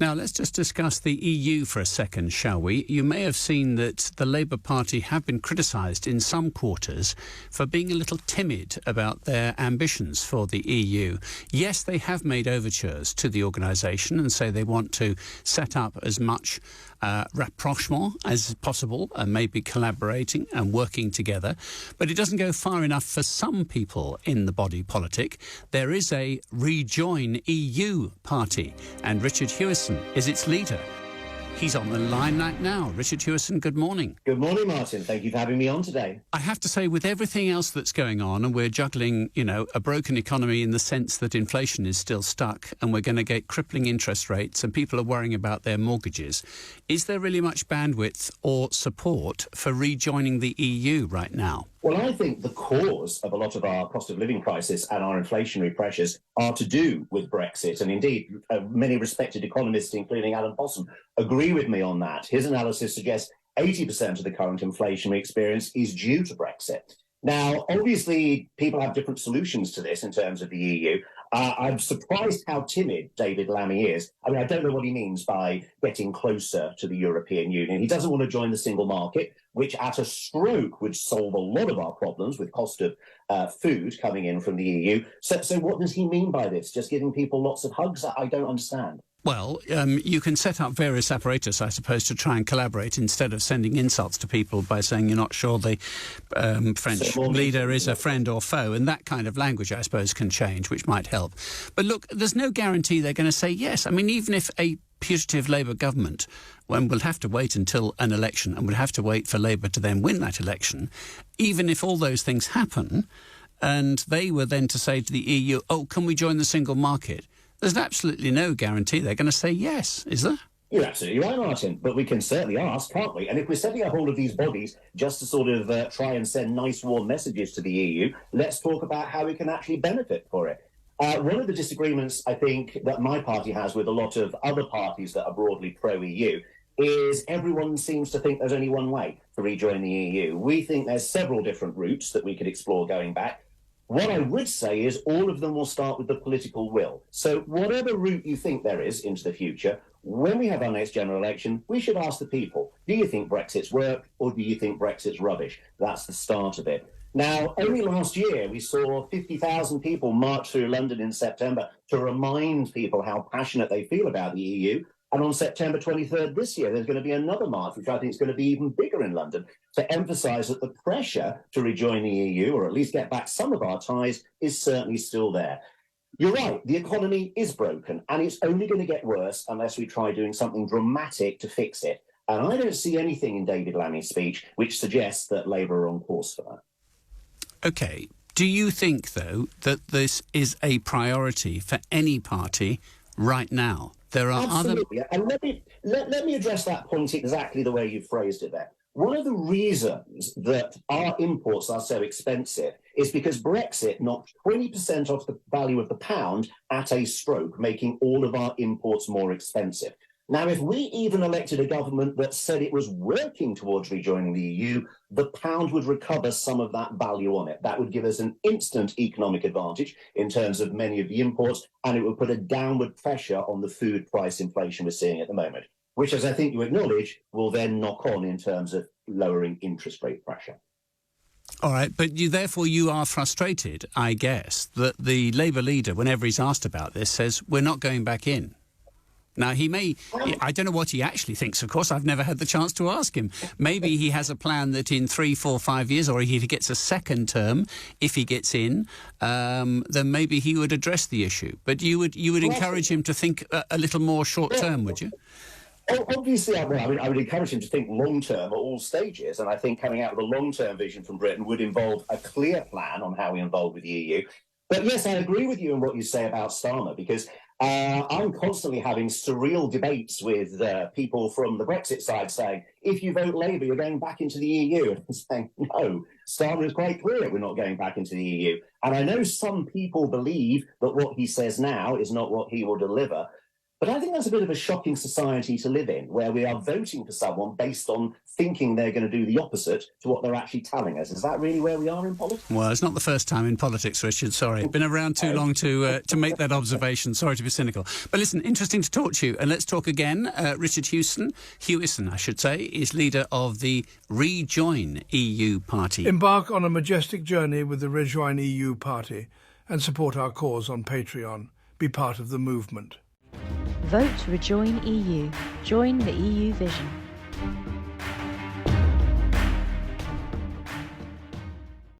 Now, let's just discuss the EU for a second, shall we? You may have seen that the Labour Party have been criticised in some quarters for being a little timid about their ambitions for the EU. Yes, they have made overtures to the organisation and say they want to set up as much rapprochement as possible and maybe collaborating and working together. But it doesn't go far enough for some people in the body politic. There is a Rejoin EU Party, and Richard Hewison is its leader. He's on the line right now. Richard Hewison, good morning. Good morning, Martin. Thank you for having me on today. I have to say, with everything else that's going on, and we're juggling, a broken economy in the sense that inflation is still stuck and we're going to get crippling interest rates and people are worrying about their mortgages, is there really much bandwidth or support for rejoining the EU right now? Well, I think the cause of a lot of our cost of living crisis and our inflationary pressures are to do with Brexit. And indeed, many respected economists, including Alan Possum, agree with me on that. His analysis suggests 80% of the current inflation we experience is due to Brexit. Now, obviously, people have different solutions to this in terms of the EU. I'm surprised how timid David Lammy is. I mean, I don't know what he means by getting closer to the European Union. He doesn't want to join the single market, which at a stroke would solve a lot of our problems with cost of food coming in from the EU. So what does he mean by this? Just giving people lots of hugs? I don't understand. Well, you can set up various apparatus, I suppose, to try and collaborate instead of sending insults to people by saying you're not sure the French leader is a friend or foe. And that kind of language, I suppose, can change, which might help. But look, there's no guarantee they're going to say yes. I mean, even if a putative Labour government, when we'll have to wait until an election and we'll have to wait for Labour to then win that election, even if all those things happen and they were then to say to the EU, oh, can we join the single market? There's absolutely no guarantee they're going to say yes, is there? You're absolutely right, Martin, but we can certainly ask, can't we? And if we're setting up all of these bodies just to sort of try and send nice, warm messages to the EU, let's talk about how we can actually benefit for it. One of the disagreements, I think, that my party has with a lot of other parties that are broadly pro-EU is everyone seems to think there's only one way to rejoin the EU. We think there's several different routes that we could explore going back. What I would say is all of them will start with the political will. So whatever route you think there is into the future, when we have our next general election, we should ask the people, do you think Brexit's work or do you think Brexit's rubbish? That's the start of it. Now, only last year, we saw 50,000 people march through London in September to remind people how passionate they feel about the EU. And on September 23rd this year, there's going to be another march, which I think is going to be even bigger in London, to emphasise that the pressure to rejoin the EU, or at least get back some of our ties, is certainly still there. You're right, the economy is broken, and it's only going to get worse unless we try doing something dramatic to fix it. And I don't see anything in David Lammy's speech which suggests that Labour are on course for that. OK. Do you think, though, that this is a priority for any party right now? There are Absolutely. And let me address that point exactly the way you phrased it there. One of the reasons that our imports are so expensive is because Brexit knocked 20% off the value of the pound at a stroke, making all of our imports more expensive. Now, if we even elected a government that said it was working towards rejoining the EU, the pound would recover some of that value on it. That would give us an instant economic advantage in terms of many of the imports, and it would put a downward pressure on the food price inflation we're seeing at the moment, which, as I think you acknowledge, will then knock on in terms of lowering interest rate pressure. All right, but you are frustrated, I guess, that the Labour leader, whenever he's asked about this, says we're not going back in. Now, I don't know what he actually thinks, of course. I've never had the chance to ask him. Maybe he has a plan that in 3, 4, 5 years, or if he gets a second term, if he gets in, then maybe he would address the issue. But you would encourage him to think a little more short term, would you? Obviously, I would encourage him to think long-term at all stages, and I think coming out with a long-term vision from Britain would involve a clear plan on how we involve with the EU. But yes, I agree with you in what you say about Starmer, because I'm constantly having surreal debates with people from the Brexit side saying, if you vote Labour, you're going back into the EU. And I'm saying, no, Starmer is quite clear we're not going back into the EU. And I know some people believe that what he says now is not what he will deliver. But I think that's a bit of a shocking society to live in, where we are voting for someone based on thinking they're going to do the opposite to what they're actually telling us. Is that really where we are in politics? Well, it's not the first time in politics, Richard, sorry. Been around too long to make that observation. Sorry to be cynical. But listen, interesting to talk to you. And let's talk again. Richard Hewison, I should say, is leader of the Rejoin EU Party. Embark on a majestic journey with the Rejoin EU Party and support our cause on Patreon. Be part of the movement. Vote Rejoin EU. Join the EU vision.